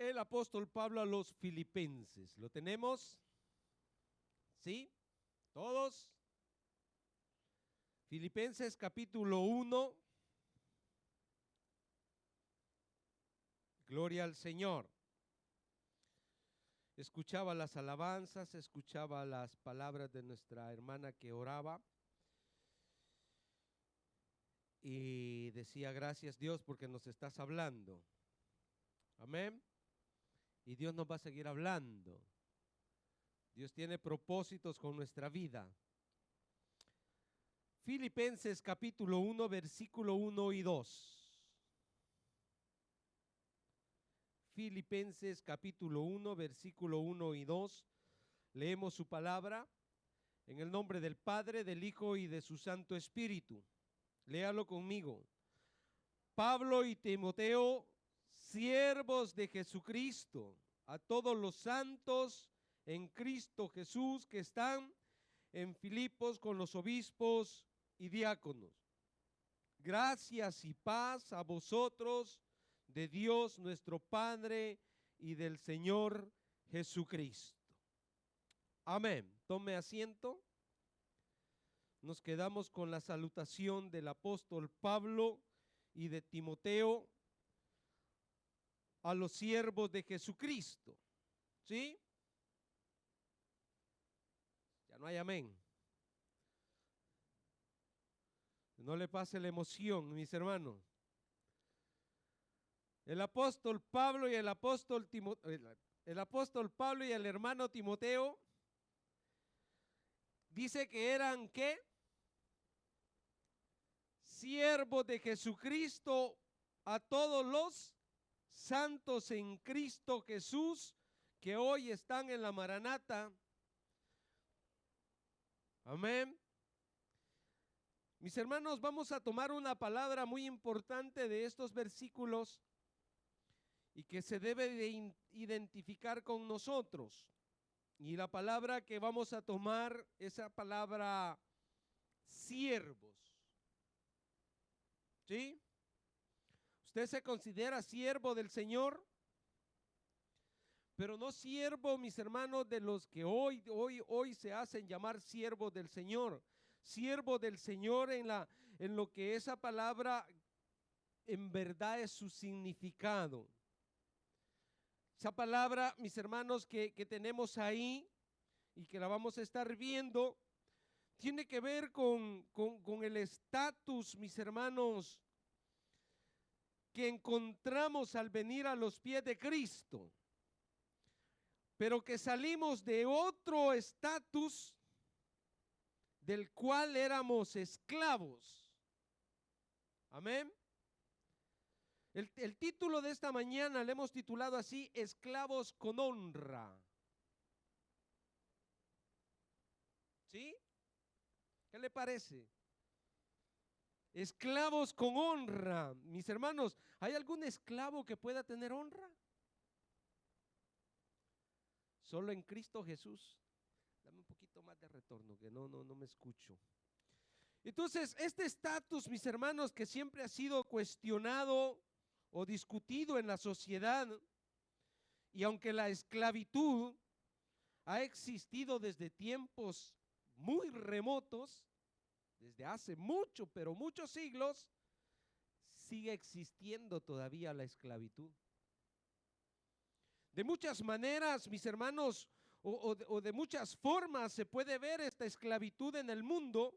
el apóstol Pablo a los Filipenses. ¿Lo tenemos? ¿Sí? ¿Todos? Filipenses capítulo 1. Gloria al Señor. Escuchaba las alabanzas, escuchaba las palabras de nuestra hermana que oraba y decía: gracias Dios porque nos estás hablando. Amén. Y Dios nos va a seguir hablando. Dios tiene propósitos con nuestra vida. Filipenses capítulo 1, versículo 1 y 2. Filipenses capítulo 1, versículo 1 y 2. Leemos su palabra en el nombre del Padre, del Hijo y de su Santo Espíritu. Léalo conmigo. Pablo y Timoteo, siervos de Jesucristo, a todos los santos en Cristo Jesús que están en Filipos con los obispos y diáconos. Gracias y paz a vosotros de Dios nuestro Padre y del Señor Jesucristo. Amén. Tome asiento. Nos quedamos con la salutación del apóstol Pablo y de Timoteo a los siervos de Jesucristo. ¿Sí? Ya no hay amén. No le pase la emoción, mis hermanos. El apóstol Pablo y el apóstol Pablo y el hermano Timoteo dice que eran ¿qué? Siervos de Jesucristo a todos los santos en Cristo Jesús que hoy están en la Maranata. Amén. Mis hermanos, vamos a tomar una palabra muy importante de estos versículos y que se debe de identificar con nosotros. Y la palabra que vamos a tomar es la palabra siervos. ¿Sí? ¿Usted se considera siervo del Señor? Pero no siervo, mis hermanos, de los que hoy se hacen llamar siervos del Señor. Siervo del Señor en lo que esa palabra en verdad es su significado. Esa palabra, mis hermanos, que tenemos ahí y que la vamos a estar viendo, tiene que ver con el estatus, mis hermanos, que encontramos al venir a los pies de Cristo, pero que salimos de otro estatus del cual éramos esclavos. Amén. El título de esta mañana le hemos titulado así: esclavos con honra. ¿Sí? ¿Qué le parece? Esclavos con honra. Mis hermanos, ¿hay algún esclavo que pueda tener honra? Solo en Cristo Jesús. Dame un poquito más de retorno, que no me escucho. Entonces, este estatus, mis hermanos, que siempre ha sido cuestionado o discutido en la sociedad, y aunque la esclavitud ha existido desde tiempos muy remotos, desde hace mucho, pero muchos siglos, sigue existiendo todavía la esclavitud. De muchas maneras, mis hermanos, o de muchas formas se puede ver esta esclavitud en el mundo.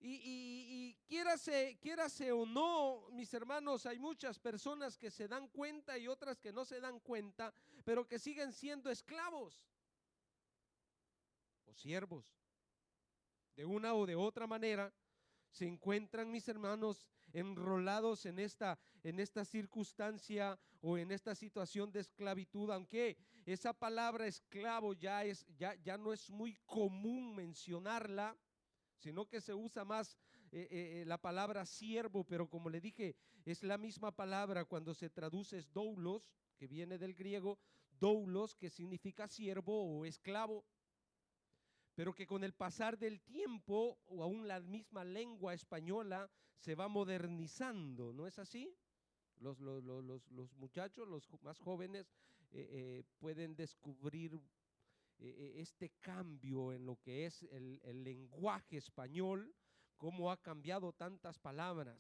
Y quiérase o no, mis hermanos, hay muchas personas que se dan cuenta y otras que no se dan cuenta, pero que siguen siendo esclavos o siervos. De una o de otra manera se encuentran, mis hermanos, enrolados en esta circunstancia o en esta situación de esclavitud, aunque esa palabra esclavo ya no es muy común mencionarla, sino que se usa más la palabra siervo, pero como le dije, es la misma palabra cuando se traduce es doulos, que viene del griego, doulos, que significa siervo o esclavo, pero que con el pasar del tiempo, o aún la misma lengua española, se va modernizando, ¿no es así? Los muchachos, más jóvenes, pueden descubrir este cambio en lo que es el lenguaje español, cómo ha cambiado tantas palabras.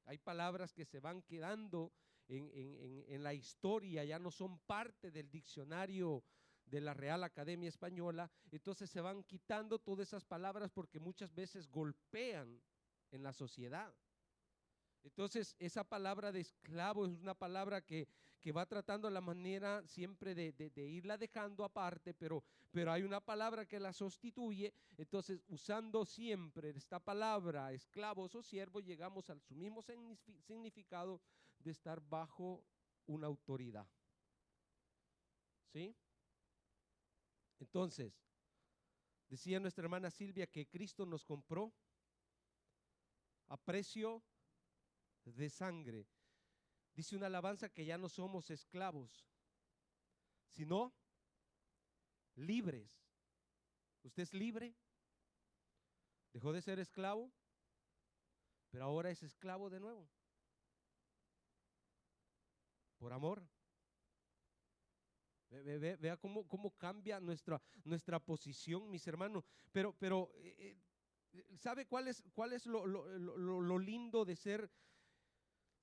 Hay palabras que se van quedando en la historia, ya no son parte del diccionario de la Real Academia Española, entonces se van quitando todas esas palabras porque muchas veces golpean en la sociedad. Entonces, esa palabra de esclavo es una palabra que va tratando la manera siempre de irla dejando aparte, pero hay una palabra que la sustituye. Entonces, usando siempre esta palabra, esclavos o siervos, llegamos al su mismo significado de estar bajo una autoridad. ¿Sí? Entonces, decía nuestra hermana Silvia que Cristo nos compró a precio de sangre. Dice una alabanza que ya no somos esclavos, sino libres. ¿Usted es libre? Dejó de ser esclavo, pero ahora es esclavo de nuevo. Por amor. Vea cómo cambia nuestra posición, mis hermanos. Pero ¿sabe cuál es lo lindo de ser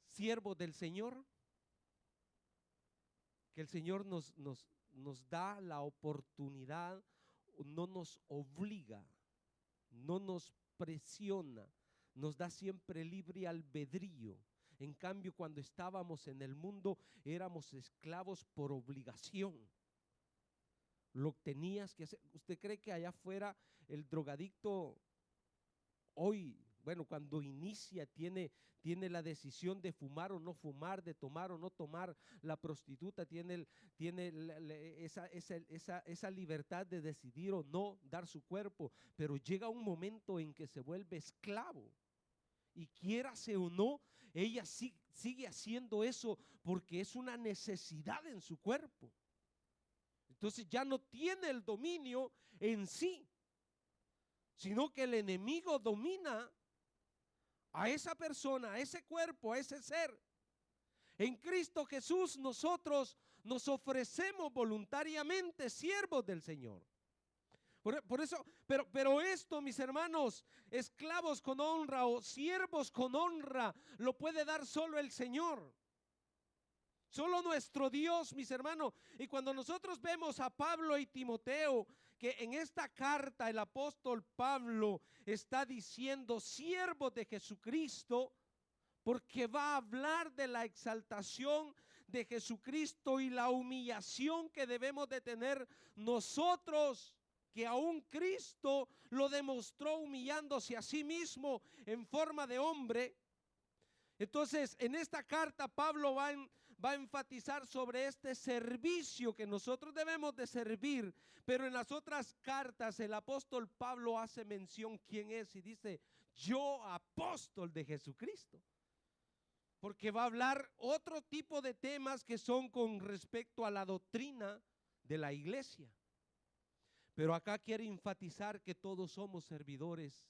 siervo del Señor? Que el Señor nos da la oportunidad, no nos obliga, no nos presiona, nos da siempre libre albedrío. En cambio, cuando estábamos en el mundo, éramos esclavos por obligación. Lo tenías que hacer. ¿Usted cree que allá afuera el drogadicto hoy, bueno, cuando inicia, tiene la decisión de fumar o no fumar, de tomar o no tomar? La prostituta tiene esa libertad de decidir o no dar su cuerpo, pero llega un momento en que se vuelve esclavo. Y quiérase o no, ella sigue haciendo eso porque es una necesidad en su cuerpo. Entonces ya no tiene el dominio en sí, sino que el enemigo domina a esa persona, a ese cuerpo, a ese ser. En Cristo Jesús nosotros nos ofrecemos voluntariamente siervos del Señor. Por eso, pero esto, mis hermanos, esclavos con honra o siervos con honra, lo puede dar solo el Señor. Solo nuestro Dios, mis hermanos. Y cuando nosotros vemos a Pablo y Timoteo, que en esta carta el apóstol Pablo está diciendo siervos de Jesucristo, porque va a hablar de la exaltación de Jesucristo y la humillación que debemos de tener nosotros, que aún Cristo lo demostró humillándose a sí mismo en forma de hombre. Entonces, en esta carta Pablo va a enfatizar sobre este servicio que nosotros debemos de servir, pero en las otras cartas el apóstol Pablo hace mención quién es y dice: yo apóstol de Jesucristo, porque va a hablar otro tipo de temas que son con respecto a la doctrina de la iglesia. Pero acá quiere enfatizar que todos somos servidores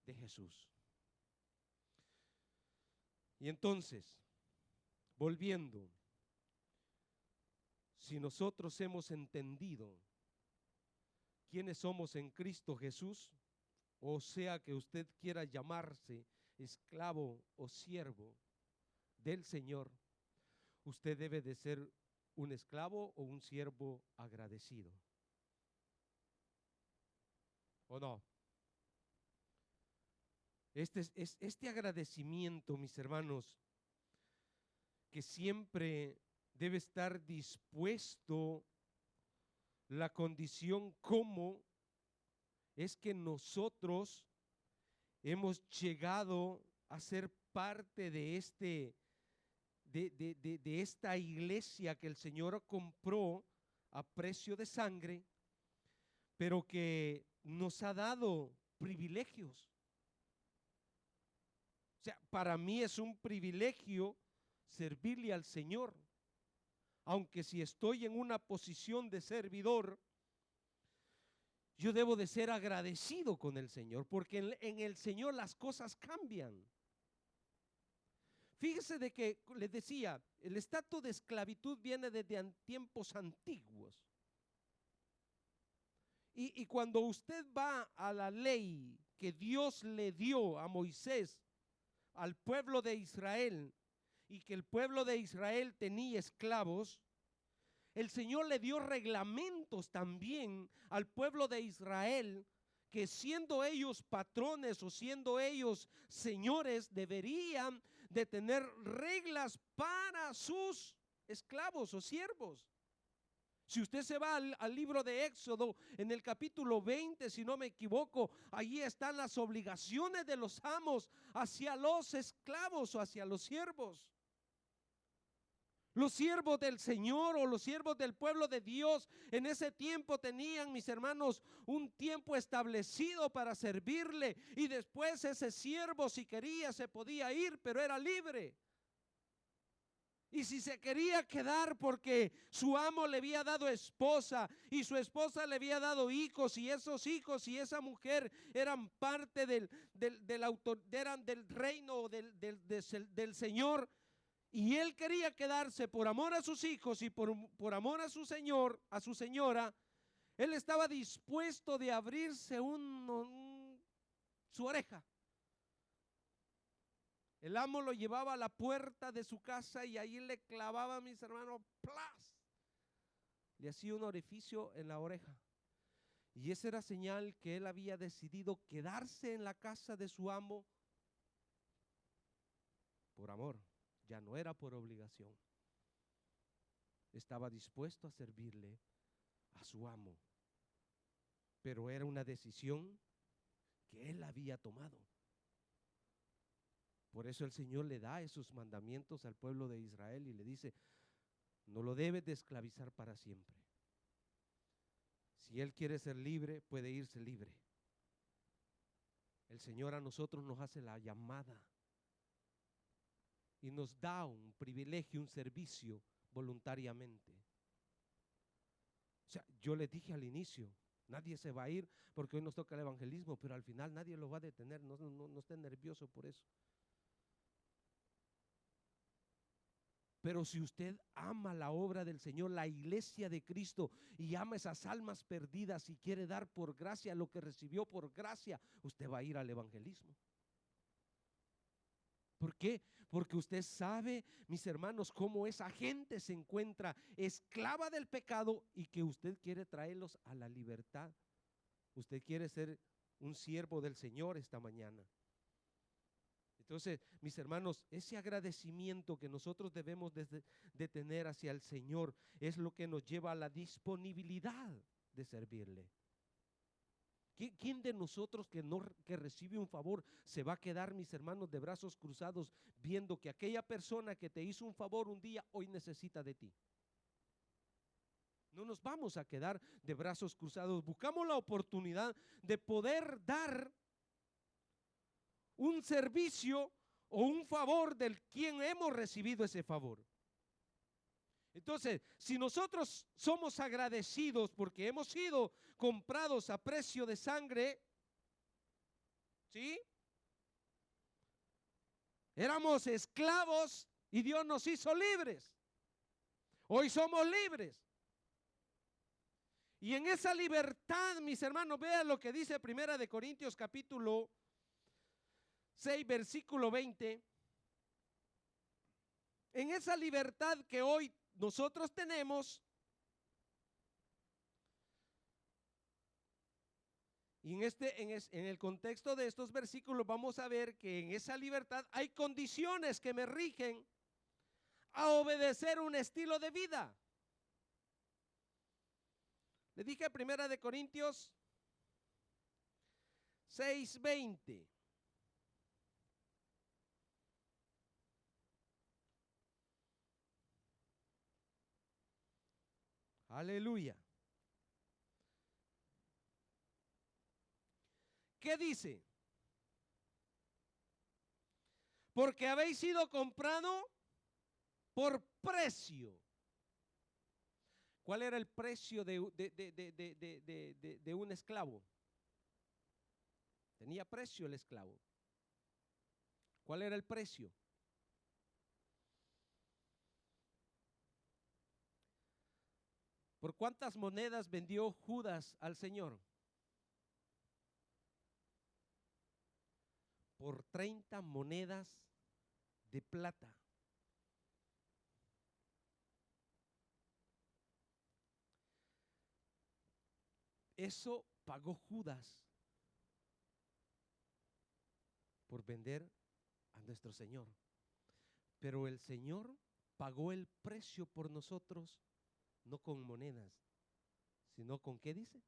de Jesús. Y entonces, volviendo, si nosotros hemos entendido quiénes somos en Cristo Jesús, o sea que usted quiera llamarse esclavo o siervo del Señor, usted debe de ser un esclavo o un siervo agradecido. ¿O no? Este agradecimiento, mis hermanos, que siempre debe estar dispuesto, la condición como es que nosotros hemos llegado a ser parte de esta iglesia que el Señor compró a precio de sangre, pero que nos ha dado privilegios. O sea, para mí es un privilegio servirle al Señor, aunque si estoy en una posición de servidor, yo debo de ser agradecido con el Señor, porque en el Señor las cosas cambian. Fíjese de que les decía, el estatus de esclavitud viene desde tiempos antiguos. Y cuando usted va a la ley que Dios le dio a Moisés, al pueblo de Israel, y que el pueblo de Israel tenía esclavos, el Señor le dio reglamentos también al pueblo de Israel, que siendo ellos patrones o siendo ellos señores, deberían de tener reglas para sus esclavos o siervos. Si usted se va al libro de Éxodo, en el capítulo 20, si no me equivoco, allí están las obligaciones de los amos hacia los esclavos o hacia los siervos. Los siervos del Señor o los siervos del pueblo de Dios en ese tiempo tenían, mis hermanos, un tiempo establecido para servirle, y después ese siervo, si quería, se podía ir, pero era libre. Y si se quería quedar porque su amo le había dado esposa y su esposa le había dado hijos, y esos hijos y esa mujer eran parte eran del reino del Señor, y él quería quedarse por amor a sus hijos y por amor a su señor, a su señora, él estaba dispuesto de abrirse su oreja. El amo lo llevaba a la puerta de su casa y ahí le clavaba, mis hermanos, ¡plas! Le hacía un orificio en la oreja. Y esa era señal que él había decidido quedarse en la casa de su amo por amor. Ya no era por obligación. Estaba dispuesto a servirle a su amo. Pero era una decisión que él había tomado. Por eso el Señor le da esos mandamientos al pueblo de Israel y le dice: no lo debes de esclavizar para siempre. Si él quiere ser libre, puede irse libre. El Señor a nosotros nos hace la llamada y nos da un privilegio, un servicio voluntariamente. O sea, yo les dije al inicio, nadie se va a ir porque hoy nos toca el evangelismo, pero al final nadie lo va a detener, no esté nervioso por eso. Pero si usted ama la obra del Señor, la iglesia de Cristo, y ama esas almas perdidas y quiere dar por gracia lo que recibió por gracia, usted va a ir al evangelismo. ¿Por qué? Porque usted sabe, mis hermanos, cómo esa gente se encuentra esclava del pecado y que usted quiere traerlos a la libertad. Usted quiere ser un siervo del Señor esta mañana. Entonces, mis hermanos, ese agradecimiento que nosotros debemos de tener hacia el Señor es lo que nos lleva a la disponibilidad de servirle. ¿Quién de nosotros que recibe un favor se va a quedar, mis hermanos, de brazos cruzados viendo que aquella persona que te hizo un favor un día hoy necesita de ti? No nos vamos a quedar de brazos cruzados. Buscamos la oportunidad de poder dar un servicio o un favor del quien hemos recibido ese favor. Entonces, si nosotros somos agradecidos porque hemos sido comprados a precio de sangre, ¿sí? Éramos esclavos y Dios nos hizo libres. Hoy somos libres. Y en esa libertad, mis hermanos, vean lo que dice 1 Corintios capítulo 6, versículo 20. En esa libertad que hoy nosotros tenemos, y en el contexto de estos versículos vamos a ver que en esa libertad hay condiciones que me rigen a obedecer un estilo de vida. Le dije 1 Corintios 6:20. Aleluya. ¿Qué dice? Porque habéis sido comprado por precio. ¿Cuál era el precio de un esclavo? Tenía precio el esclavo. ¿Cuál era el precio? ¿Por cuántas monedas vendió Judas al Señor? Por 30 monedas de plata. Eso pagó Judas por vender a nuestro Señor. Pero el Señor pagó el precio por nosotros, no con monedas, sino con ¿qué dice?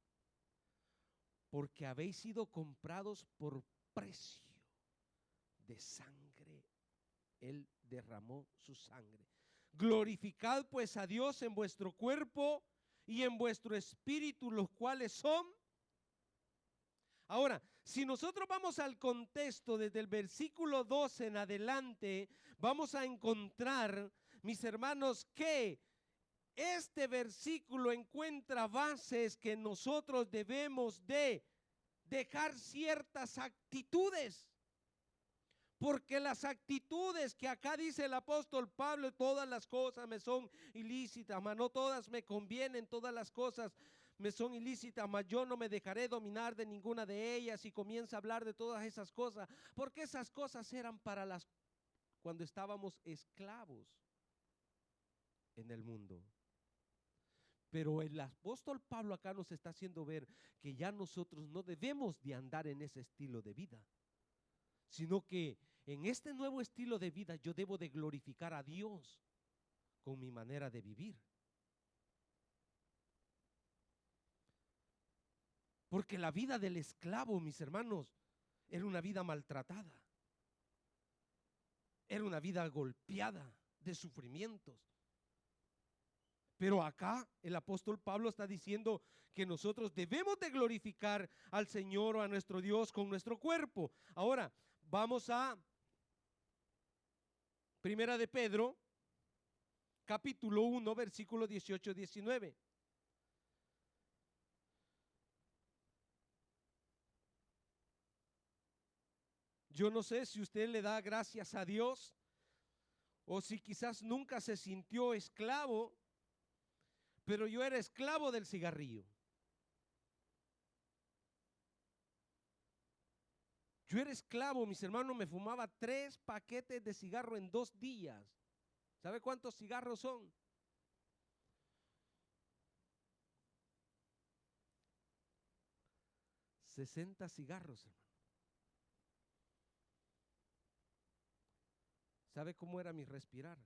Porque habéis sido comprados por precio de sangre. Él derramó su sangre. Glorificad pues a Dios en vuestro cuerpo y en vuestro espíritu, los cuales son. Ahora, si nosotros vamos al contexto desde el versículo 12 en adelante, vamos a encontrar, mis hermanos, que este versículo encuentra bases que nosotros debemos de dejar ciertas actitudes. Porque las actitudes que acá dice el apóstol Pablo, todas las cosas me son ilícitas, mas no todas me convienen, todas las cosas me son ilícitas, mas yo no me dejaré dominar de ninguna de ellas, y comienza a hablar de todas esas cosas, porque esas cosas eran para cuando estábamos esclavos en el mundo. Pero el apóstol Pablo acá nos está haciendo ver que ya nosotros no debemos de andar en ese estilo de vida, sino que en este nuevo estilo de vida yo debo de glorificar a Dios con mi manera de vivir. Porque la vida del esclavo, mis hermanos, era una vida maltratada. Era una vida golpeada, de sufrimientos. Pero acá el apóstol Pablo está diciendo que nosotros debemos de glorificar al Señor o a nuestro Dios con nuestro cuerpo. Ahora, vamos a Primera de Pedro, capítulo 1, versículo 18-19. Yo no sé si usted le da gracias a Dios o si quizás nunca se sintió esclavo, pero yo era esclavo del cigarrillo. Yo era esclavo, mis hermanos, me fumaba 3 paquetes de cigarro en 2 días. ¿Sabe cuántos cigarros son? 60 cigarros, hermano. ¿Sabe cómo era mi respirar?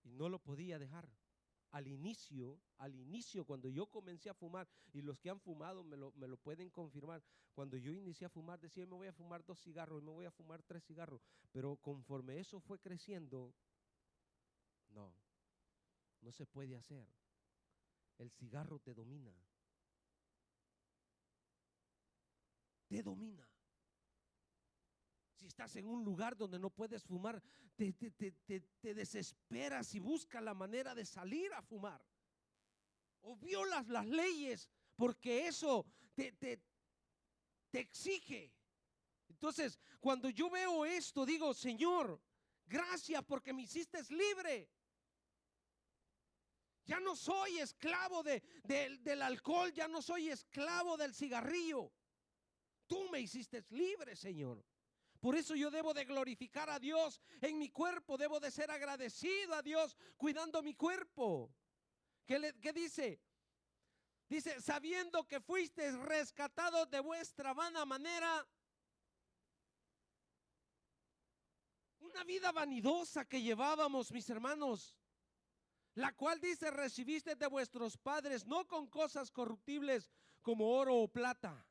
Y no lo podía dejar. Al inicio, cuando yo comencé a fumar, y los que han fumado me lo pueden confirmar, cuando yo inicié a fumar, decía, me voy a fumar 2 cigarros, me voy a fumar 3 cigarros, pero conforme eso fue creciendo, no se puede hacer. El cigarro te domina. Te domina. Si estás en un lugar donde no puedes fumar, te desesperas y buscas la manera de salir a fumar. O violas las leyes porque eso te exige. Entonces, cuando yo veo esto, digo, Señor, gracias porque me hiciste libre. Ya no soy esclavo del alcohol, ya no soy esclavo del cigarrillo. Tú me hiciste libre, Señor. Por eso yo debo de glorificar a Dios en mi cuerpo, debo de ser agradecido a Dios cuidando mi cuerpo. ¿Qué dice? Dice, sabiendo que fuisteis rescatados de vuestra vana manera, una vida vanidosa que llevábamos, mis hermanos, la cual dice, recibiste de vuestros padres, no con cosas corruptibles como oro o plata,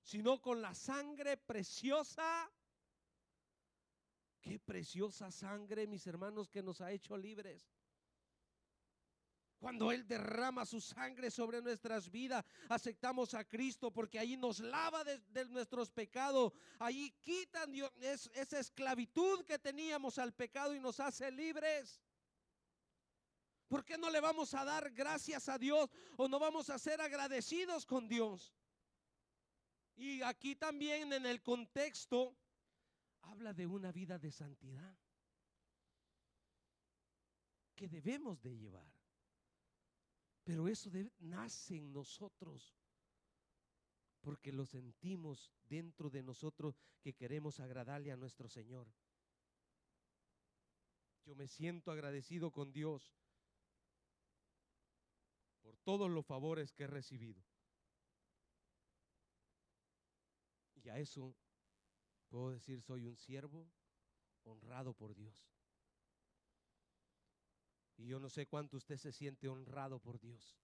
sino con la sangre preciosa. Qué preciosa sangre, mis hermanos, que nos ha hecho libres. Cuando Él derrama su sangre sobre nuestras vidas, aceptamos a Cristo porque ahí nos lava de nuestros pecados. Ahí quitan esa esclavitud que teníamos al pecado y nos hace libres. ¿Por qué no le vamos a dar gracias a Dios o no vamos a ser agradecidos con Dios? Y aquí también en el contexto habla de una vida de santidad que debemos de llevar. Pero eso nace en nosotros porque lo sentimos dentro de nosotros que queremos agradarle a nuestro Señor. Yo me siento agradecido con Dios por todos los favores que he recibido. Y a eso puedo decir, soy un siervo honrado por Dios. Y yo no sé cuánto usted se siente honrado por Dios.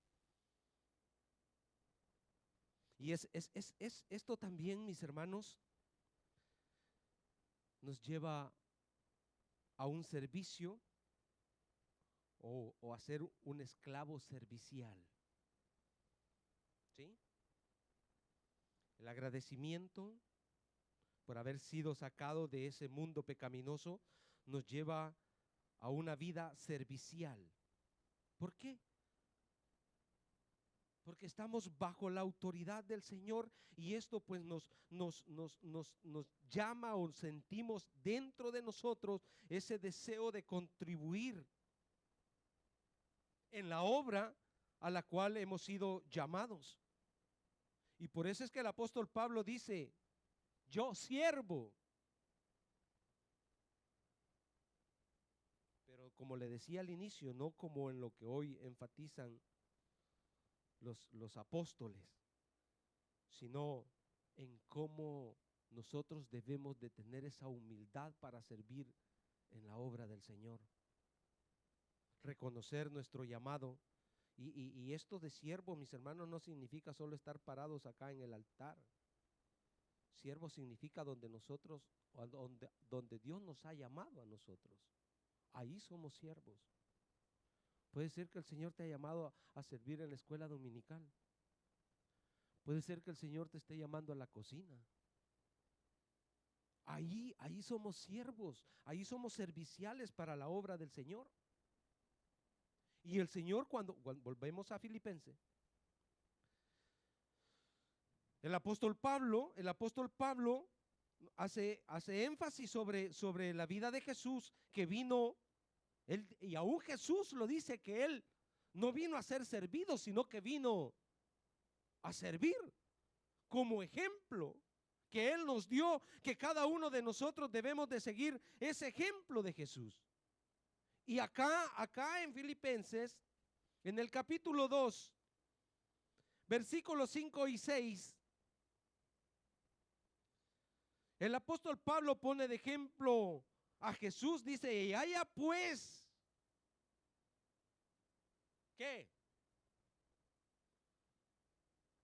Y esto también, mis hermanos, nos lleva a un servicio o a ser un esclavo servicial. ¿Sí? El agradecimiento por haber sido sacado de ese mundo pecaminoso nos lleva a una vida servicial. ¿Por qué? Porque estamos bajo la autoridad del Señor y esto pues nos llama o sentimos dentro de nosotros ese deseo de contribuir en la obra a la cual hemos sido llamados. Y por eso es que el apóstol Pablo dice, yo siervo. Pero como le decía al inicio, no como en lo que hoy enfatizan los apóstoles, sino en cómo nosotros debemos de tener esa humildad para servir en la obra del Señor. Reconocer nuestro llamado. Y esto de siervo, mis hermanos, no significa solo estar parados acá en el altar. Siervo significa donde Dios nos ha llamado a nosotros. Ahí somos siervos. Puede ser que el Señor te haya llamado a servir en la escuela dominical. Puede ser que el Señor te esté llamando a la cocina. Ahí somos siervos, ahí somos serviciales para la obra del Señor. Y el Señor, cuando volvemos a Filipenses, el apóstol Pablo hace énfasis sobre la vida de Jesús, que vino, y aún Jesús lo dice, que Él no vino a ser servido, sino que vino a servir como ejemplo que Él nos dio, que cada uno de nosotros debemos de seguir ese ejemplo de Jesús. Y acá en Filipenses, en el capítulo 2, versículos 5 y 6, el apóstol Pablo pone de ejemplo a Jesús, dice, y haya pues, ¿qué?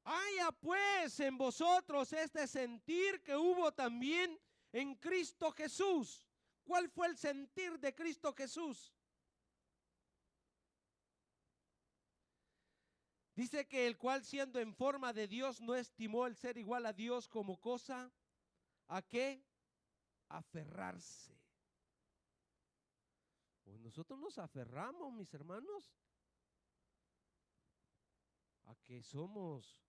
Haya pues en vosotros este sentir que hubo también en Cristo Jesús. ¿Cuál fue el sentir de Cristo Jesús? Dice que el cual siendo en forma de Dios no estimó el ser igual a Dios como cosa a qué aferrarse. Pues nosotros nos aferramos, mis hermanos, a que somos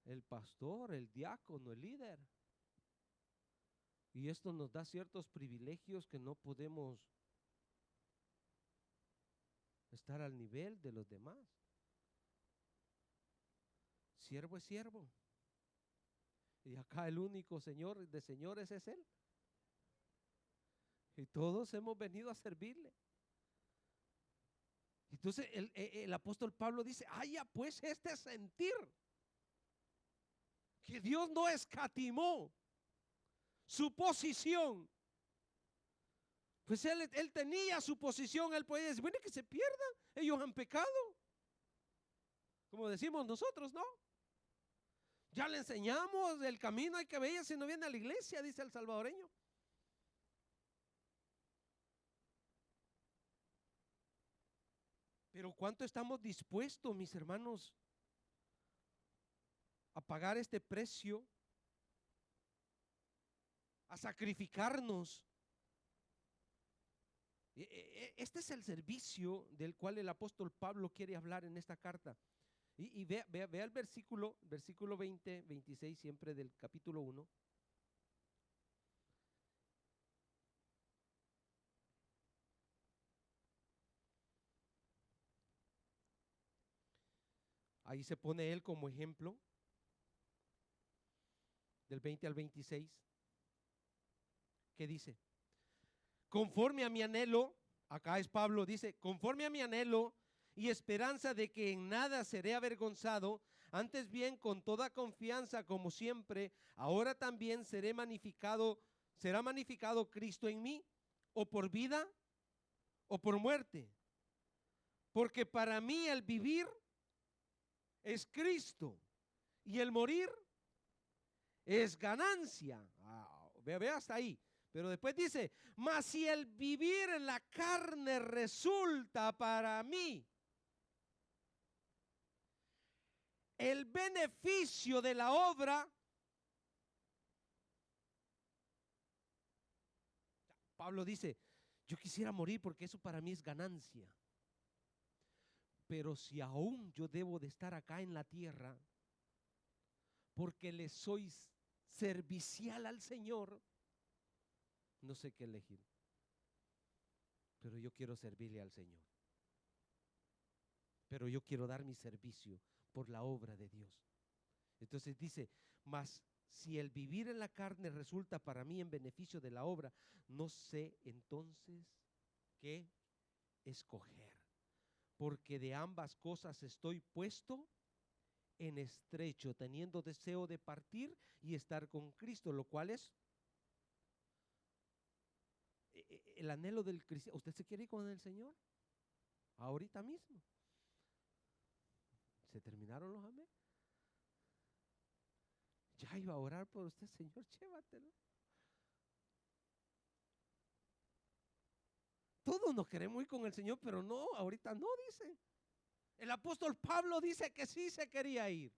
el pastor, el diácono, el líder. Y esto nos da ciertos privilegios que no podemos estar al nivel de los demás. Siervo es siervo. Y acá el único Señor de señores es Él. Y todos hemos venido a servirle. Entonces el apóstol Pablo dice, haya pues este sentir que Dios no escatimó su posición. Pues él tenía su posición, él podía decir, bueno, que se pierdan, ellos han pecado. Como decimos nosotros, ¿no? Ya le enseñamos el camino, hay que ver si no viene a la iglesia, dice el salvadoreño. Pero ¿cuánto estamos dispuestos, mis hermanos, a pagar este precio, a sacrificarnos? Este es el servicio del cual el apóstol Pablo quiere hablar en esta carta. Y vea el versículo 20, 26 siempre del capítulo 1. Ahí se pone él como ejemplo, del 20 al 26. ¿Qué dice? Conforme a mi anhelo, acá es Pablo, dice, conforme a mi anhelo y esperanza de que en nada seré avergonzado, antes bien con toda confianza como siempre, ahora también será magnificado Cristo en mí, o por vida o por muerte. Porque para mí el vivir es Cristo y el morir es ganancia. Ve hasta ahí. Pero después dice, mas si el vivir en la carne resulta para mí el beneficio de la obra, Pablo dice, yo quisiera morir porque eso para mí es ganancia. Pero si aún yo debo de estar acá en la tierra, porque le soy servicial al Señor, no sé qué elegir. Pero yo quiero servirle al Señor. Pero yo quiero dar mi servicio por la obra de Dios. Entonces dice, mas si el vivir en la carne resulta para mí en beneficio de la obra, no sé entonces qué escoger. Porque de ambas cosas estoy puesto en estrecho, teniendo deseo de partir y estar con Cristo, lo cual es el anhelo del cristiano. ¿Usted se quiere ir con el Señor? Ahorita mismo. ¿Se terminaron los amén? Ya iba a orar por usted, Señor, llévatelo. Todos nos queremos ir con el Señor, pero no, ahorita no, dice. El apóstol Pablo dice que sí se quería ir.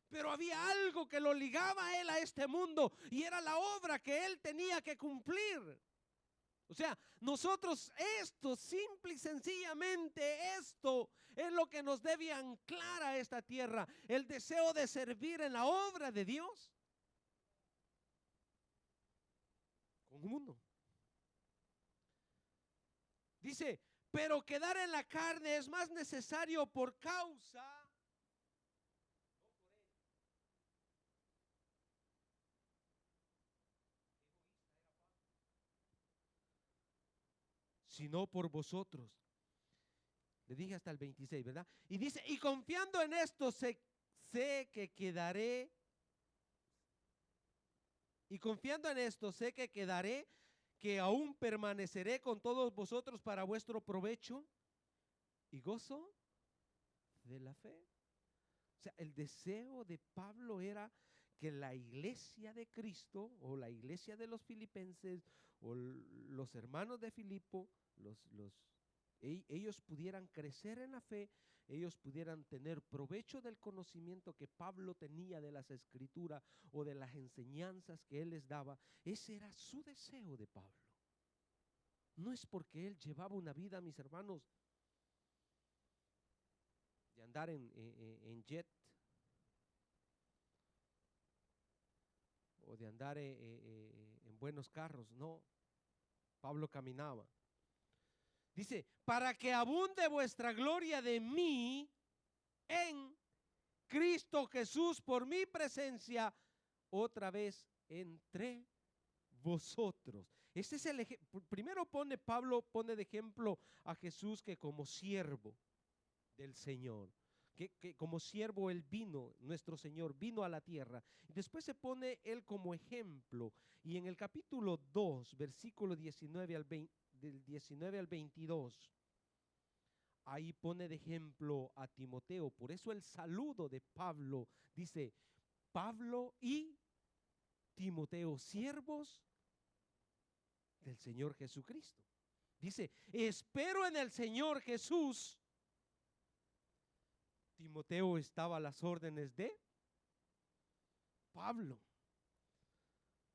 Pero había algo que lo ligaba a él a este mundo y era la obra que él tenía que cumplir. O sea, nosotros esto, simple y sencillamente esto es lo que nos debe anclar a esta tierra, el deseo de servir en la obra de Dios. Con uno. Dice, pero quedar en la carne es más necesario por causa sino por vosotros. Le dije hasta el 26, ¿verdad? Y dice, y confiando en esto sé que quedaré, y confiando en esto sé que quedaré, que aún permaneceré con todos vosotros para vuestro provecho y gozo de la fe. O sea, el deseo de Pablo era que la iglesia de Cristo o la iglesia de los filipenses o los hermanos de Filipo, ellos pudieran crecer en la fe, ellos pudieran tener provecho del conocimiento que Pablo tenía de las escrituras o de las enseñanzas que él les daba. Ese era su deseo de Pablo. No es porque él llevaba una vida, mis hermanos, de andar en jet o de andar en buenos carros. No, Pablo caminaba. Dice, para que abunde vuestra gloria de mí en Cristo Jesús por mi presencia otra vez entre vosotros. Este es el ejemplo. Primero Pablo pone de ejemplo a Jesús que como siervo del Señor, que como siervo él vino, nuestro Señor vino a la tierra. Después se pone él como ejemplo. Y en el capítulo 2, versículo 19 al 20, del 19 al 22, ahí pone de ejemplo a Timoteo. Por eso el saludo de Pablo dice, Pablo y Timoteo, siervos del Señor Jesucristo. Dice, espero en el Señor Jesús. Timoteo estaba a las órdenes de Pablo.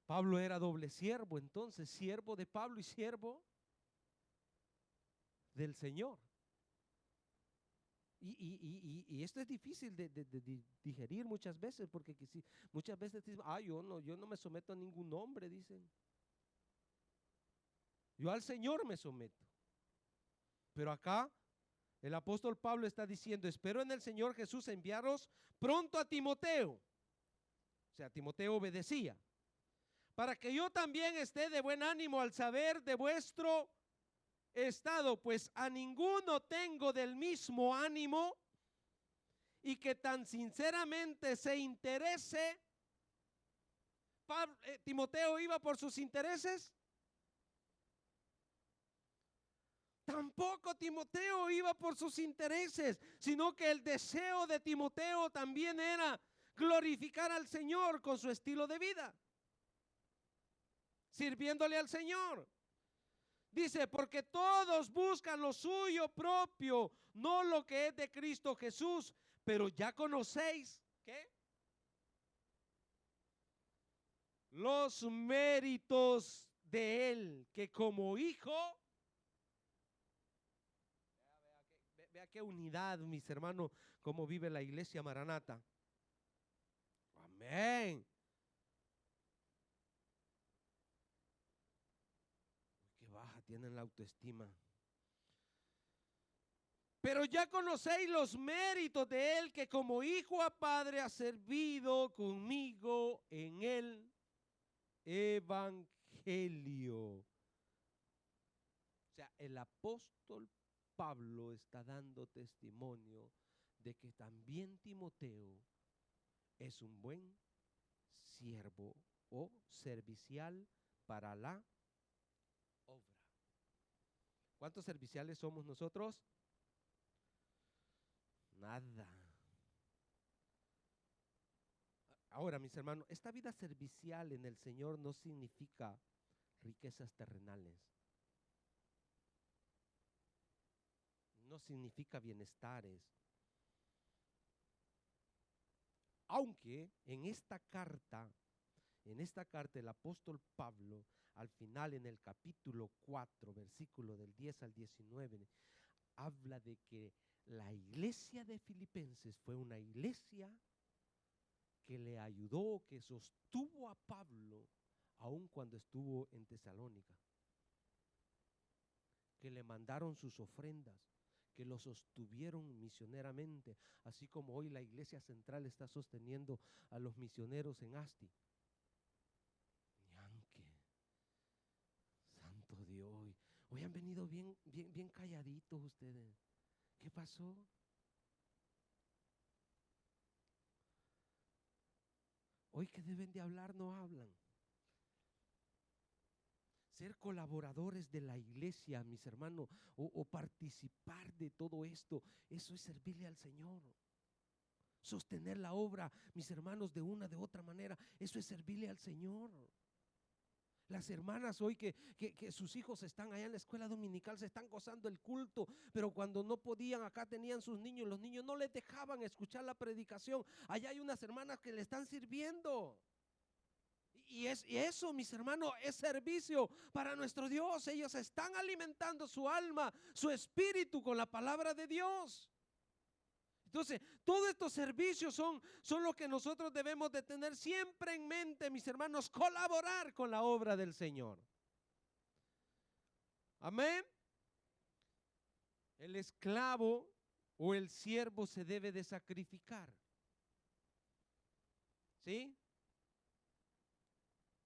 Pablo era doble siervo, entonces siervo de Pablo y siervo del Señor. Y esto es difícil de digerir muchas veces, porque muchas veces dicen, yo no me someto a ningún hombre, dicen. Yo al Señor me someto. Pero acá El apóstol Pablo está diciendo: espero en el Señor Jesús enviaros pronto a Timoteo. O sea, Timoteo obedecía, para que yo también esté de buen ánimo al saber de vuestro estado, pues a ninguno tengo del mismo ánimo, y que tan sinceramente se interese. Timoteo iba por sus intereses. Tampoco Timoteo iba por sus intereses, sino que el deseo de Timoteo también era glorificar al Señor con su estilo de vida, sirviéndole al Señor. Dice: porque todos buscan lo suyo propio, no lo que es de Cristo Jesús. Pero ya conocéis, ¿qué? Los méritos de Él, que como hijo, vea qué unidad, mis hermanos, cómo vive la iglesia Maranata. Amén. Qué baja tienen la autoestima. Pero ya conocéis los méritos de Él, que como hijo a padre ha servido conmigo en el evangelio. O sea, el apóstol Pablo está dando testimonio de que también Timoteo es un buen siervo o servicial para la obra. ¿Cuántos serviciales somos nosotros? Nada. Ahora, mis hermanos, esta vida servicial en el Señor no significa riquezas terrenales. No significa bienestares. Aunque en esta carta el apóstol Pablo, al final, en el capítulo 4, versículo del 10 al 19, habla de que la iglesia de Filipenses fue una iglesia que le ayudó, que sostuvo a Pablo, aun cuando estuvo en Tesalónica, que le mandaron sus ofrendas, que lo sostuvieron misioneramente, así como hoy la iglesia central está sosteniendo a los misioneros en Asti. Santo Dios, hoy han venido bien calladitos ustedes. ¿Qué pasó? Hoy que deben de hablar no hablan. Ser colaboradores de la iglesia, mis hermanos, o participar de todo esto, eso es servirle al Señor. Sostener la obra, mis hermanos, de una de otra manera, eso es servirle al Señor. Las hermanas hoy que sus hijos están allá en la escuela dominical, se están gozando el culto, pero cuando no podían, acá tenían sus niños, los niños no les dejaban escuchar la predicación. Allá hay unas hermanas que le están sirviendo. Y eso, mis hermanos, es servicio para nuestro Dios. Ellos están alimentando su alma, su espíritu con la palabra de Dios. Entonces, todos estos servicios son lo que nosotros debemos de tener siempre en mente, mis hermanos: colaborar con la obra del Señor. Amén. El esclavo o el siervo se debe de sacrificar. ¿Sí?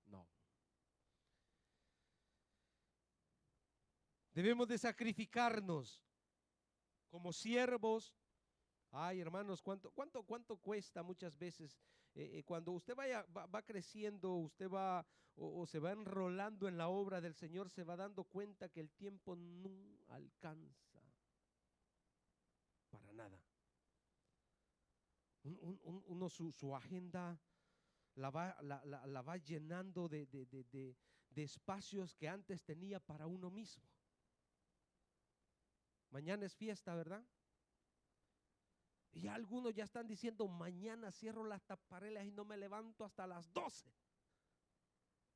No. Debemos de sacrificarnos como siervos. Ay, hermanos, ¿cuánto cuesta muchas veces? Cuando usted va creciendo, usted va o se va enrolando en la obra del Señor, se va dando cuenta que el tiempo no alcanza para nada. Uno su agenda la va llenando de espacios que antes tenía para uno mismo. Mañana es fiesta, ¿verdad? Y ya algunos ya están diciendo: mañana cierro las taparelas y no me levanto hasta las 12.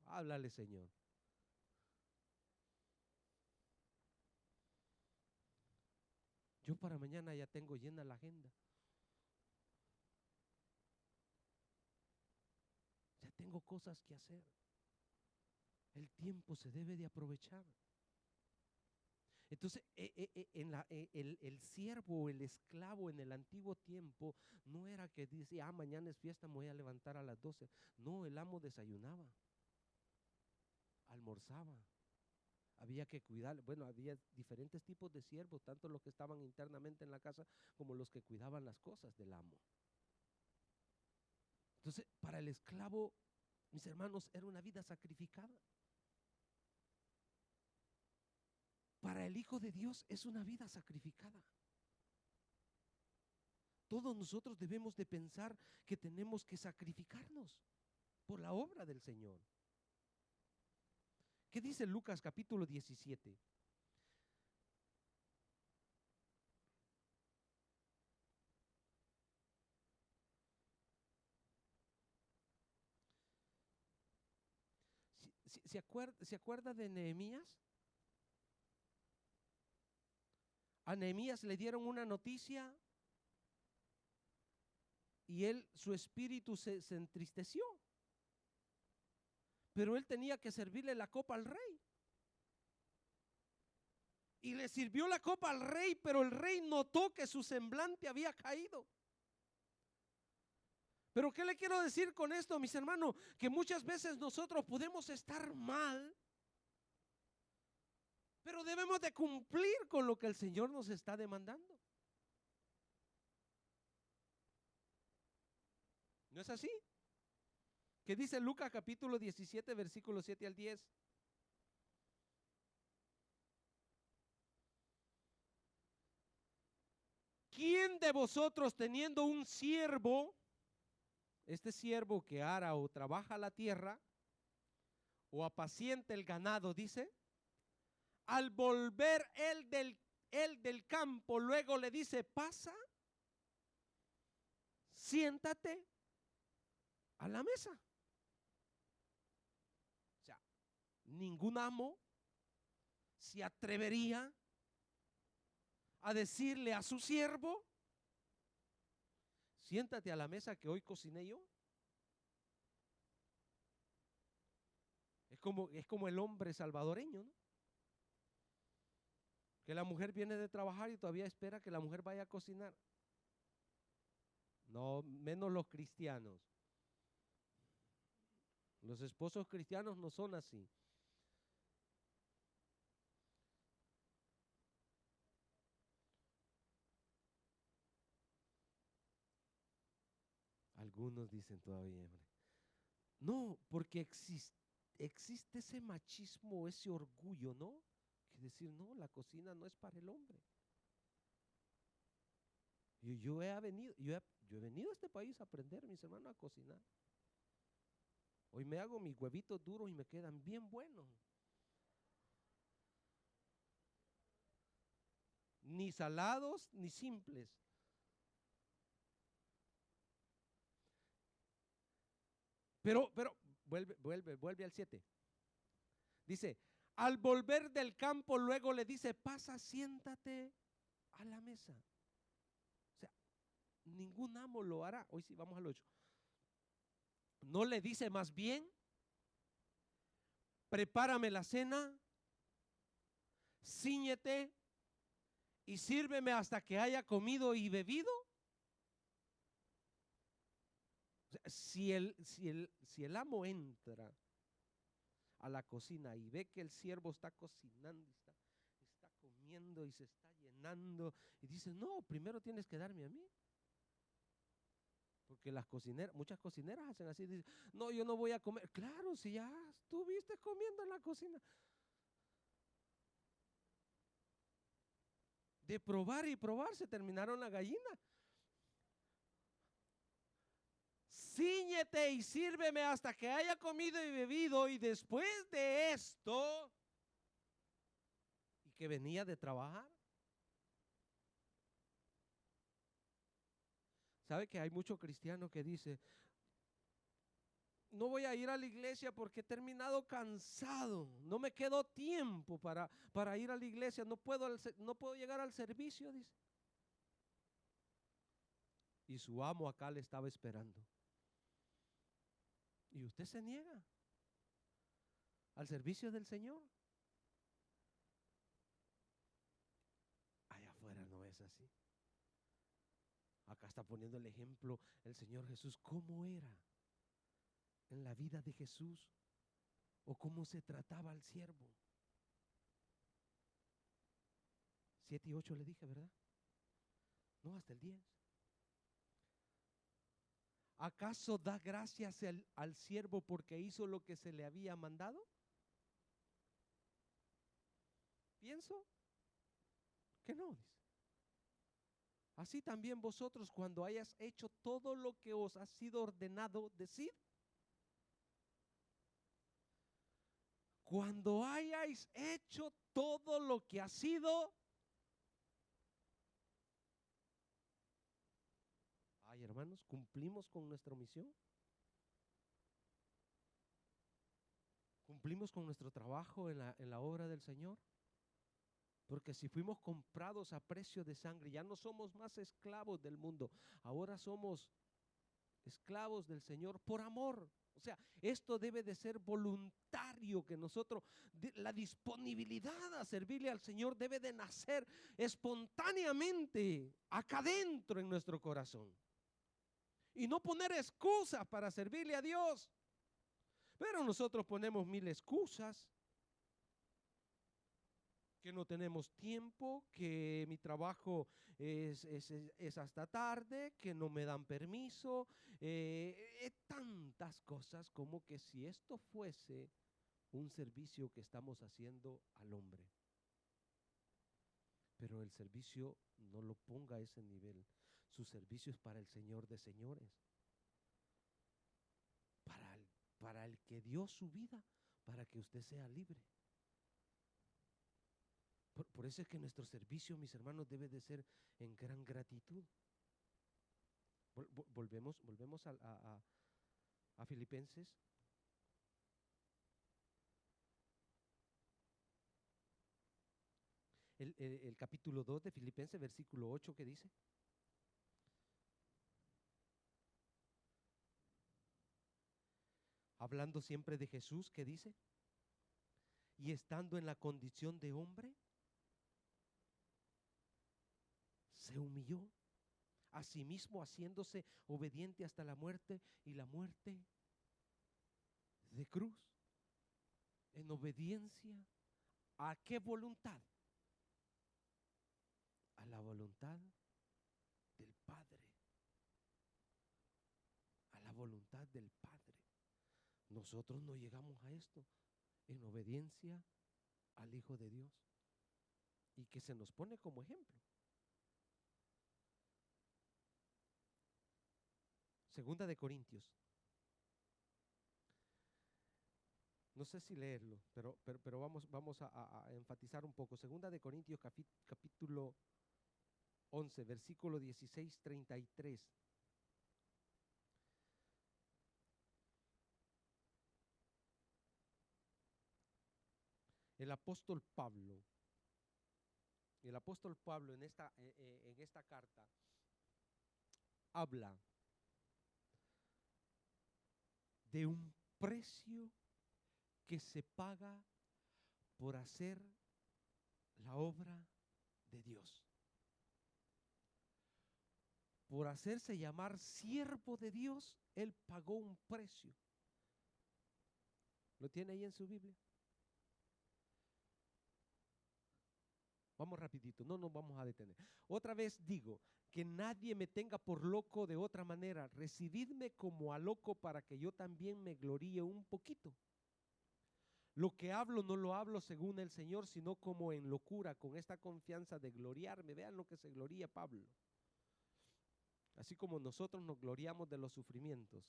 Háblale, Señor. Yo para mañana ya tengo llena la agenda. Ya tengo cosas que hacer. El tiempo se debe de aprovechar. Entonces, el siervo o el esclavo en el antiguo tiempo no era que decía, mañana es fiesta, me voy a levantar a las 12. No, el amo desayunaba, almorzaba. Había que cuidar, bueno, había diferentes tipos de siervos, tanto los que estaban internamente en la casa como los que cuidaban las cosas del amo. Entonces, para el esclavo, mis hermanos, era una vida sacrificada. Para el Hijo de Dios es una vida sacrificada. Todos nosotros debemos de pensar que tenemos que sacrificarnos por la obra del Señor. ¿Qué dice Lucas capítulo 17? ¿Se acuerda de Nehemías? A Nehemías le dieron una noticia y su espíritu se entristeció. Pero él tenía que servirle la copa al rey. Y le sirvió la copa al rey, pero el rey notó que su semblante había caído. Pero ¿qué le quiero decir con esto, mis hermanos? Que muchas veces nosotros podemos estar mal, pero debemos de cumplir con lo que el Señor nos está demandando. ¿No es así? ¿Qué dice Lucas capítulo 17, versículos 7 al 10? ¿Quién de vosotros teniendo un siervo, este siervo que ara o trabaja la tierra o apacienta el ganado, dice, al volver él del campo, luego le dice, pasa, siéntate a la mesa? O sea, ningún amo se atrevería a decirle a su siervo, siéntate a la mesa que hoy cociné yo. Es como el hombre salvadoreño, ¿no? Que la mujer viene de trabajar y todavía espera que la mujer vaya a cocinar. No, menos los cristianos. Los esposos cristianos no son así. Algunos dicen todavía, hombre. No, porque existe ese machismo, ese orgullo, ¿no? Que decir, no, la cocina no es para el hombre. Yo he venido a este país a aprender, mis hermanos, a cocinar. Hoy me hago mis huevitos duros y me quedan bien buenos. Ni salados ni simples. Pero vuelve al 7. Dice, al volver del campo, luego le dice, pasa, siéntate a la mesa. O sea, ningún amo lo hará. Hoy sí, vamos al 8. No le dice más bien, prepárame la cena, cíñete y sírveme hasta que haya comido y bebido. O sea, si el amo entra a la cocina y ve que el siervo está cocinando, está comiendo y se está llenando y dice, no, primero tienes que darme a mí. Porque muchas cocineras hacen así, dicen, no, yo no voy a comer. Claro, si ya estuviste comiendo en la cocina. De probar y probar se terminaron la gallina. Cíñete y sírveme hasta que haya comido y bebido, y después de esto, y que venía de trabajar. ¿Sabe que hay muchos cristianos que dicen, no voy a ir a la iglesia porque he terminado cansado, no me quedó tiempo para ir a la iglesia, no puedo llegar al servicio, dice. Y su amo acá le estaba esperando. Y usted se niega al servicio del Señor. es así. Acá está poniendo el ejemplo el Señor Jesús, cómo era en la vida de Jesús o cómo se trataba al siervo. 7 y 8 le dije, ¿verdad? No, hasta el 10. ¿Acaso da gracias al siervo porque hizo lo que se le había mandado? Pienso que no, dice. Así también vosotros, cuando hayas hecho todo lo que os ha sido ordenado, decid. Cuando hayáis hecho todo lo que ha sido. Ay, hermanos, ¿cumplimos con nuestra misión? ¿Cumplimos con nuestro trabajo en la obra del Señor? Porque si fuimos comprados a precio de sangre, ya no somos más esclavos del mundo, ahora somos esclavos del Señor por amor. O sea, esto debe de ser voluntario, que nosotros, la disponibilidad a servirle al Señor debe de nacer espontáneamente acá adentro en nuestro corazón. Y no poner excusas para servirle a Dios. Pero nosotros ponemos 1000 excusas. Que no tenemos tiempo, que mi trabajo es hasta tarde, que no me dan permiso, tantas cosas como que si esto fuese un servicio que estamos haciendo al hombre. Pero el servicio no lo ponga a ese nivel. Su servicio es para el Señor de señores. Para el que dio su vida, para que usted sea libre. Por eso es que nuestro servicio, mis hermanos, debe de ser en gran gratitud. Volvemos a Filipenses. El capítulo 2 de Filipenses, versículo 8, ¿qué dice? Hablando siempre de Jesús, ¿qué dice? Y estando en la condición de hombre, se humilló a sí mismo, haciéndose obediente hasta la muerte, y la muerte de cruz. En obediencia ¿a qué voluntad? A la voluntad del Padre. A la voluntad del Padre. Nosotros no llegamos a esto en obediencia al Hijo de Dios, y que se nos pone como ejemplo. Segunda de Corintios. No sé si leerlo, pero vamos a enfatizar un poco. Segunda de Corintios capítulo 11, versículo 16, 33. El apóstol Pablo en esta carta habla de un precio que se paga por hacer la obra de Dios. Por hacerse llamar siervo de Dios, Él pagó un precio. ¿Lo tiene ahí en su Biblia? Vamos rapidito, no nos vamos a detener. Otra vez digo, que nadie me tenga por loco de otra manera. Recibidme como a loco para que yo también me gloríe un poquito. Lo que hablo no lo hablo según el Señor, sino como en locura, con esta confianza de gloriarme. Vean lo que se gloría Pablo. Así como nosotros nos gloriamos de los sufrimientos.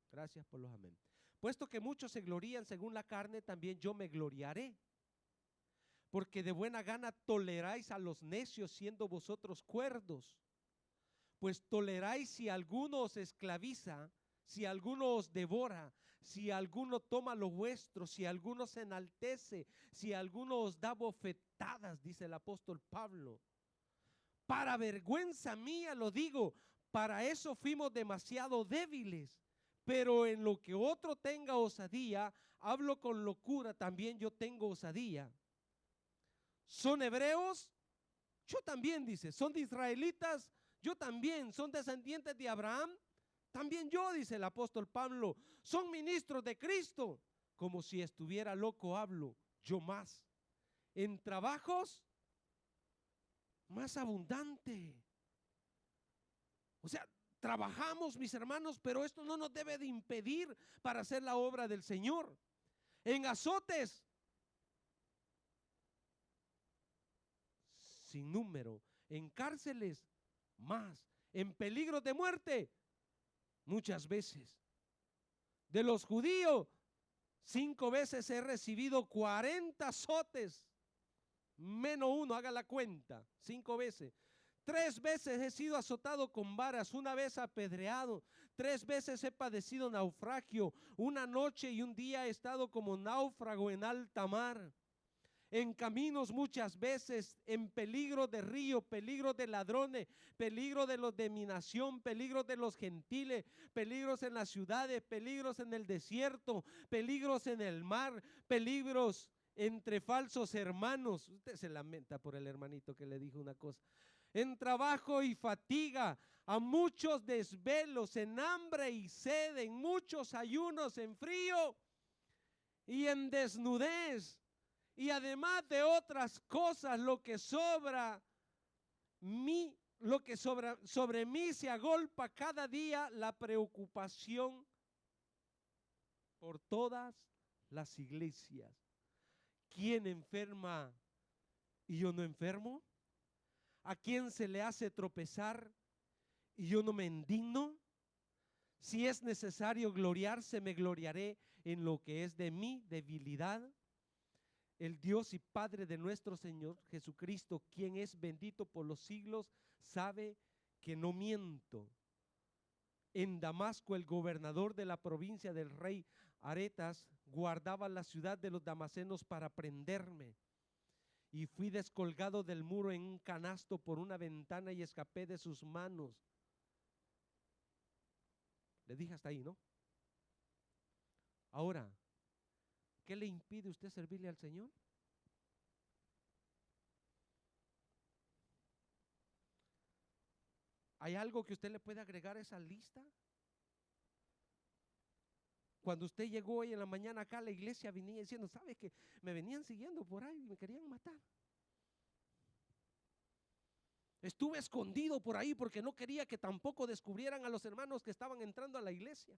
Gracias por los amén. Puesto que muchos se glorían según la carne, también yo me gloriaré. Porque de buena gana toleráis a los necios, siendo vosotros cuerdos. Pues toleráis si alguno os esclaviza, si alguno os devora, si alguno toma lo vuestro, si alguno se enaltece, si alguno os da bofetadas, dice el apóstol Pablo. Para vergüenza mía lo digo, para eso fuimos demasiado débiles. Pero en lo que otro tenga osadía, hablo con locura, también yo tengo osadía. ¿Son hebreos? Yo también, dice, son de israelitas, yo también, son descendientes de Abraham, también yo, dice el apóstol Pablo, son ministros de Cristo. Como si estuviera loco hablo, yo más. En trabajos más abundante. O sea, trabajamos, mis hermanos, pero esto no nos debe de impedir para hacer la obra del Señor. En azotes sin número, en cárceles más, en peligro de muerte muchas veces. De los judíos, 5 veces he recibido 40 azotes, menos uno, haga la cuenta, 5 veces. 3 veces he sido azotado con varas, una vez apedreado, 3 veces he padecido naufragio, una noche y un día he estado como náufrago en alta mar. En caminos muchas veces, en peligro de río, peligro de ladrones, peligro de los de mi nación, peligro de los gentiles, peligros en las ciudades, peligros en el desierto, peligros en el mar, peligros entre falsos hermanos. Usted se lamenta por el hermanito que le dijo una cosa. En trabajo y fatiga, a muchos desvelos, en hambre y sed, en muchos ayunos, en frío y en desnudez. Y además de otras cosas, lo que sobre mí se agolpa cada día la preocupación por todas las iglesias. ¿Quién enferma y yo no enfermo? ¿A quién se le hace tropezar y yo no me indigno? Si es necesario gloriarse, me gloriaré en lo que es de mi debilidad. El Dios y Padre de nuestro Señor Jesucristo, quien es bendito por los siglos, sabe que no miento. En Damasco, el gobernador de la provincia del rey Aretas guardaba la ciudad de los damasenos para prenderme. Y fui descolgado del muro en un canasto por una ventana y escapé de sus manos. Le dije hasta ahí, ¿no? Ahora, ¿qué le impide a usted servirle al Señor? ¿Hay algo que usted le puede agregar a esa lista? Cuando usted llegó hoy en la mañana acá a la iglesia, venía diciendo, ¿sabe que me venían siguiendo por ahí y me querían matar? Estuve escondido por ahí porque no quería que tampoco descubrieran a los hermanos que estaban entrando a la iglesia.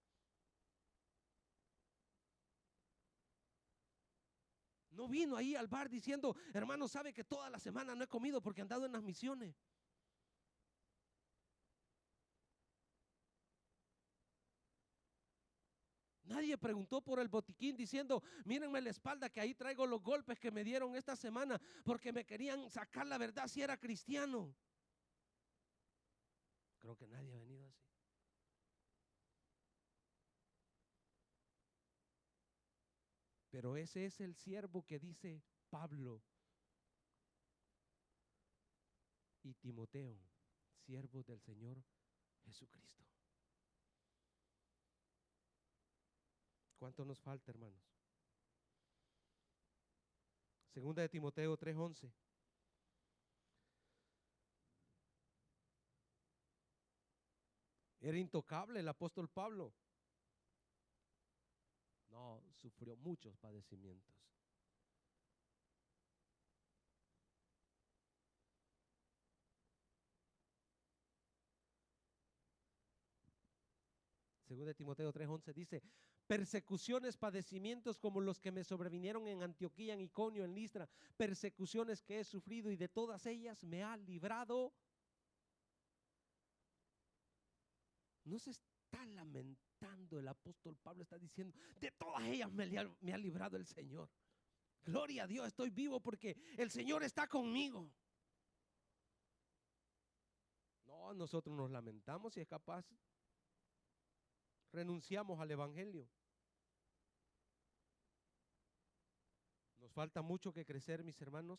No vino ahí al bar diciendo, hermano, sabe que toda la semana no he comido porque he andado en las misiones. Nadie preguntó por el botiquín diciendo, mírenme la espalda que ahí traigo los golpes que me dieron esta semana porque me querían sacar la verdad si era cristiano. Creo que nadie ha venido así. Pero ese es el siervo que dice Pablo y Timoteo, siervos del Señor Jesucristo. ¿Cuánto nos falta, hermanos? Segunda de Timoteo 3:11. Era intocable el apóstol Pablo. No, sufrió muchos padecimientos. Segunda de Timoteo 3:11 dice, persecuciones, padecimientos como los que me sobrevinieron en Antioquía, en Iconio, en Listra, persecuciones que he sufrido y de todas ellas me ha librado. No se está lamentando el apóstol Pablo, está diciendo, de todas ellas me ha librado el Señor. Gloria a Dios, estoy vivo porque el Señor está conmigo. No, nosotros nos lamentamos si es capaz. Renunciamos al evangelio. Nos falta mucho que crecer, mis hermanos,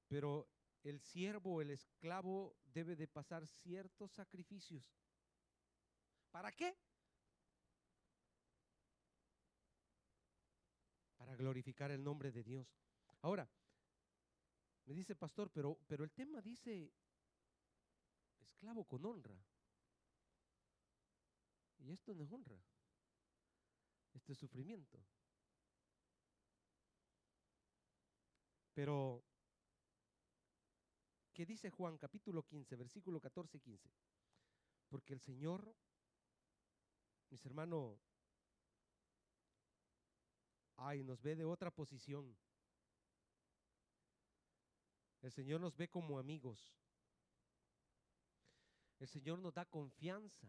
pero el siervo, el esclavo debe de pasar ciertos sacrificios. ¿Para qué? Para glorificar el nombre de Dios. Ahora, Me dice, pastor, pero el tema dice esclavo con honra. Y esto no es honra, esto es sufrimiento. Pero, ¿qué dice Juan capítulo 15, versículo 14 y 15? Porque el Señor, mis hermanos, nos ve de otra posición. El Señor nos ve como amigos. El Señor nos da confianza.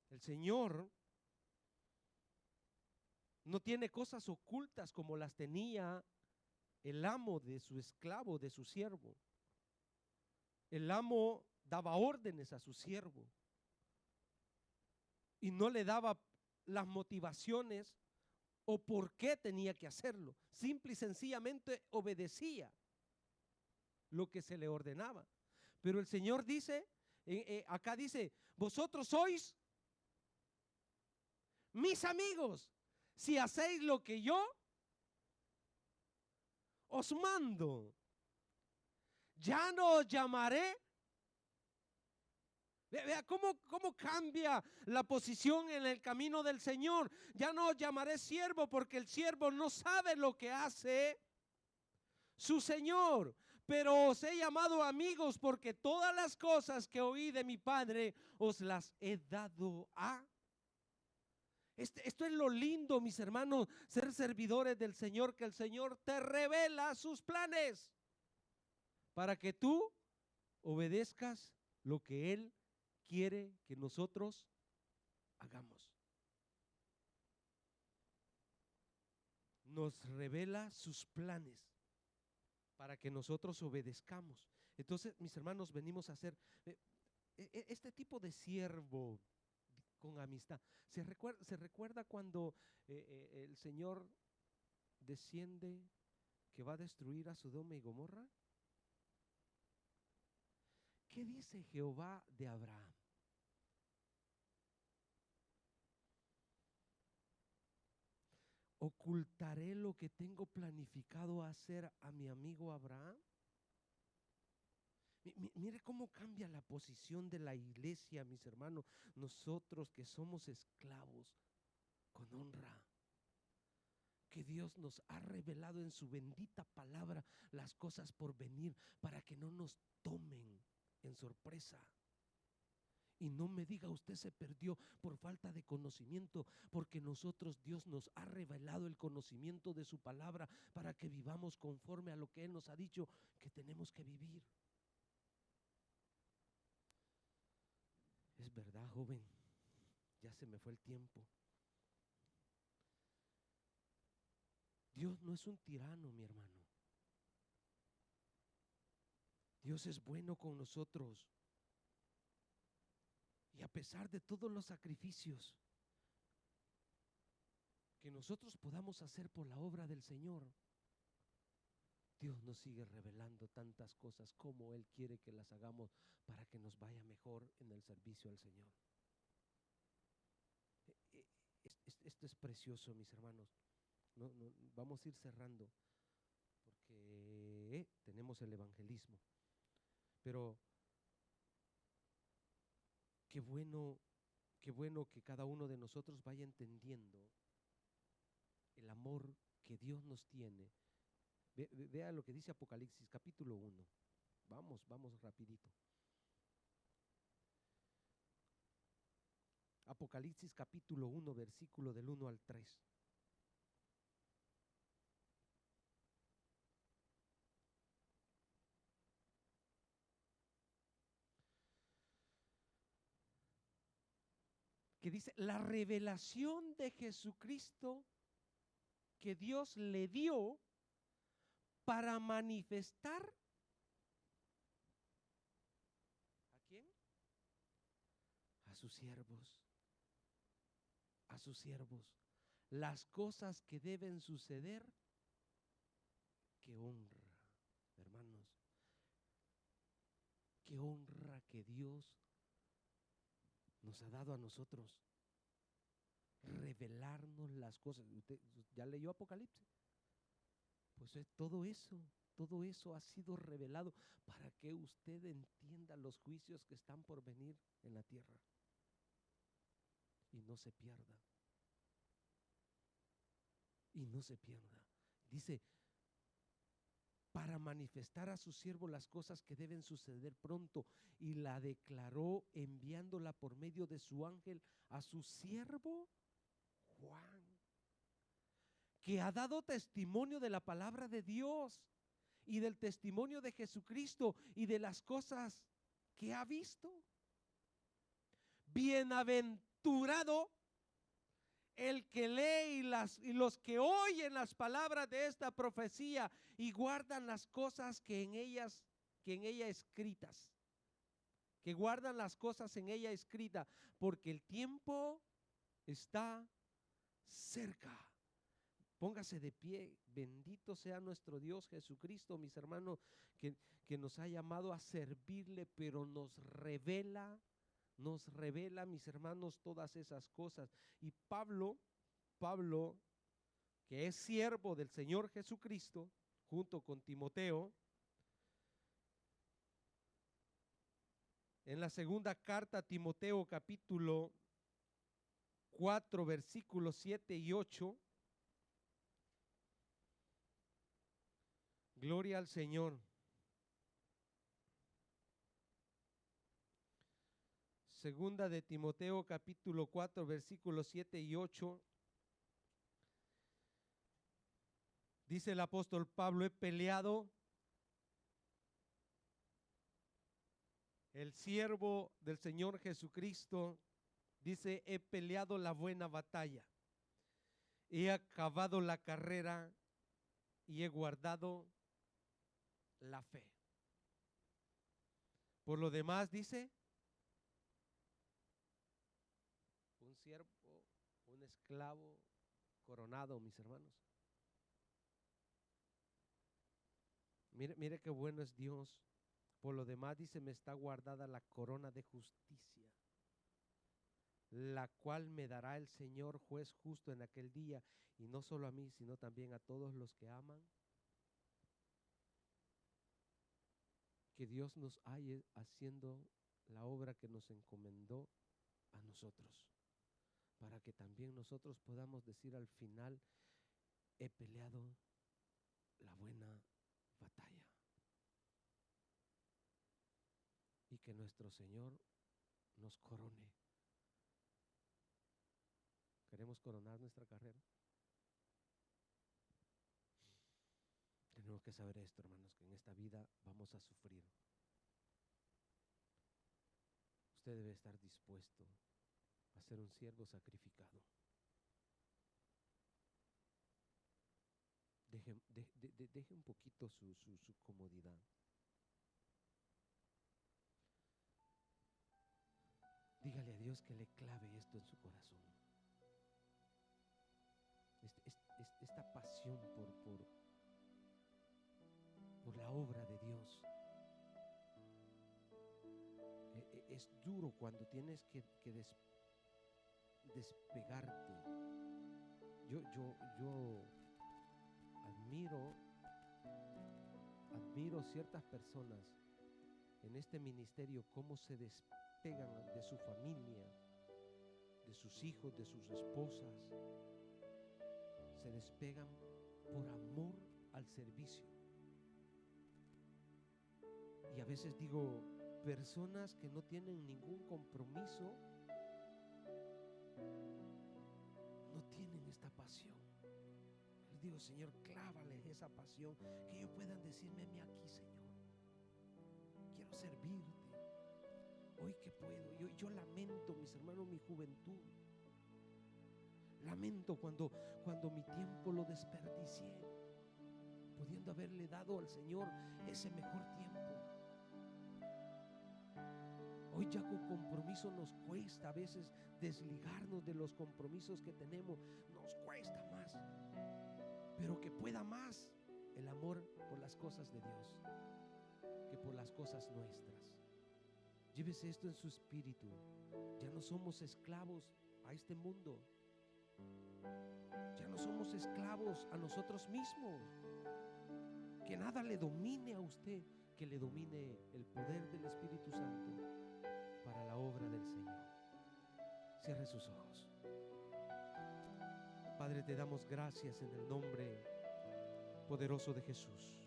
El Señor no tiene cosas ocultas como las tenía el amo de su esclavo, de su siervo. El amo daba órdenes a su siervo y no le daba las motivaciones o por qué tenía que hacerlo. Simple y sencillamente obedecía lo que se le ordenaba. Pero el Señor dice, acá dice, vosotros sois mis amigos si hacéis lo que yo os mando. Ya no os llamaré. Vea cómo cambia la posición en el camino del Señor. Ya no os llamaré siervo, porque el siervo no sabe lo que hace su Señor. Pero os he llamado amigos, porque todas las cosas que oí de mi Padre os las he dado a. Esto es lo lindo, mis hermanos, ser servidores del Señor, que el Señor te revela sus planes para que tú obedezcas lo que Él quiere que nosotros hagamos. Nos revela sus planes para que nosotros obedezcamos. Entonces, mis hermanos, venimos a hacer este tipo de siervo con amistad. Se recuerda cuando el Señor desciende que va a destruir a Sodoma y Gomorra? ¿Qué dice Jehová de Abraham? ¿Ocultaré lo que tengo planificado hacer a mi amigo Abraham? Mire cómo cambia la posición de la iglesia, mis hermanos. Nosotros que somos esclavos con honra, que Dios nos ha revelado en su bendita palabra las cosas por venir, para que no nos tomen en sorpresa. Y no me diga usted se perdió por falta de conocimiento, porque nosotros, Dios nos ha revelado el conocimiento de su palabra para que vivamos conforme a lo que Él nos ha dicho que tenemos que vivir. Es verdad, joven, ya se me fue el tiempo. Dios no es un tirano, mi hermano. Dios es bueno con nosotros. Y a pesar de todos los sacrificios que nosotros podamos hacer por la obra del Señor, Dios nos sigue revelando tantas cosas como Él quiere que las hagamos para que nos vaya mejor en el servicio al Señor. Esto es precioso, mis hermanos. Vamos a ir cerrando porque tenemos el evangelismo. Pero qué bueno que cada uno de nosotros vaya entendiendo el amor que Dios nos tiene. Vea lo que dice Apocalipsis capítulo 1. Vamos rapidito. Apocalipsis capítulo 1, versículo del 1 al 3. Que dice, la revelación de Jesucristo que Dios le dio para manifestar ¿a quién? A sus siervos. A sus siervos. Las cosas que deben suceder, que honra, hermanos. Qué honra que Dios nos ha dado a nosotros. Revelarnos las cosas. ¿Usted ya leyó Apocalipsis? Pues es todo eso. todo eso ha sido revelado para que usted entienda los juicios que están por venir en la tierra y no se pierda. Y no se pierda. Dice, para manifestar a su siervo las cosas que deben suceder pronto, y la declaró enviándola por medio de su ángel a su siervo Juan, que ha dado testimonio de la palabra de Dios y del testimonio de Jesucristo y de las cosas que ha visto. Bienaventurado el que lee y los que oyen las palabras de esta profecía y guardan las cosas que en ella escritas, que guardan las cosas en ella escritas, porque el tiempo está cerca. Póngase de pie. Bendito sea nuestro Dios Jesucristo, mis hermanos, que nos ha llamado a servirle, pero nos revela, mis hermanos, todas esas cosas. Y Pablo, que es siervo del Señor Jesucristo, junto con Timoteo, en la segunda carta a Timoteo, capítulo 4, versículos 7 y 8, gloria al Señor. Segunda de Timoteo, capítulo 4, versículos 7 y 8. Dice el apóstol Pablo, he peleado, el siervo del Señor Jesucristo, dice, he peleado la buena batalla, he acabado la carrera y he guardado la fe. Por lo demás, dice, un siervo, un esclavo coronado, mis hermanos. Mire qué bueno es Dios. Por lo demás, dice, me está guardada la corona de justicia, la cual me dará el Señor juez justo en aquel día, y no solo a mí, sino también a todos los que aman. Que Dios nos haya haciendo la obra que nos encomendó a nosotros, para que también nosotros podamos decir al final, he peleado la buena batalla. Y que nuestro Señor nos corone. ¿Queremos coronar nuestra carrera? Tenemos que saber esto, hermanos, que en esta vida vamos a sufrir. Usted debe estar dispuesto a ser un siervo sacrificado. Deje un poquito su comodidad. Dígale a Dios que le clave esto en su corazón. Esta pasión por la obra de Dios. Es duro cuando tienes que despegarte. Yo admiro ciertas personas en este ministerio, cómo se despegan de su familia, de sus hijos, de sus esposas. Se despegan por amor al servicio. Y a veces digo, personas que no tienen ningún compromiso, no tienen esta pasión. Les digo, Señor, clávales esa pasión, que ellos puedan decirme, heme aquí, Señor, quiero servirte. Hoy que puedo, yo lamento, mis hermanos, mi juventud. Lamento cuando mi tiempo lo desperdicié, pudiendo haberle dado al Señor ese mejor tiempo. Hoy ya con compromiso nos cuesta a veces desligarnos de los compromisos que tenemos, nos cuesta más, pero que pueda más el amor por las cosas de Dios que por las cosas nuestras. Llévese esto en su espíritu. Ya no somos esclavos a este mundo, ya no somos esclavos a nosotros mismos. Que nada le domine a usted, que le domine el poder del Espíritu Santo para la obra del Señor. Cierre sus ojos. Padre, te damos gracias en el nombre poderoso de Jesús.